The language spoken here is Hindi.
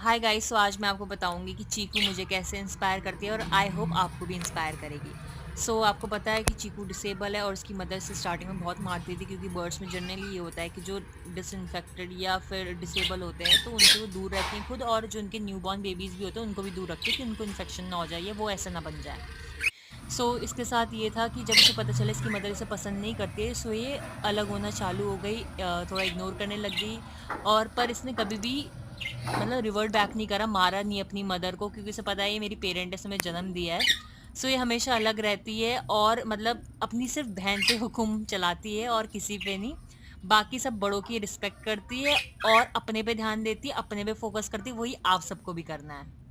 हाय गाइस, सो आज मैं आपको बताऊंगी कि चीकू मुझे कैसे इंस्पायर करती है और आई होप आपको भी इंस्पायर करेगी। आपको पता है कि चीकू डिसेबल है और उसकी मदर से स्टार्टिंग में बहुत मारती थी, क्योंकि बर्ड्स में जनरली ये होता है कि जो डिसइंफेक्टेड या फिर डिसेबल होते हैं तो उनसे वो दूर रहती हैं खुद, और जो उनके न्यूबॉर्न बेबीज भी होते हैं उनको भी दूर रखती है कि उनको इन्फेक्शन ना हो जाए या वो ऐसा ना बन जाए। इसके साथ ये था कि जब उसे पता चला इसकी मदर इसे पसंद नहीं करती है, ये अलग होना चालू हो गई, थोड़ा इग्नोर करने लग गई। और पर इसने कभी भी मतलब रिवर्ट बैक नहीं करा, मारा नहीं अपनी मदर को, क्योंकि उसे पता है ये मेरी पेरेंट है, इसने हमें जन्म दिया है। ये हमेशा अलग रहती है और मतलब अपनी सिर्फ बहन पे हुक्म चलाती है और किसी पे नहीं। बाकी सब बड़ों की रिस्पेक्ट करती है और अपने पे ध्यान देती है, अपने पे फोकस करती है, वही आप सबको भी करना है।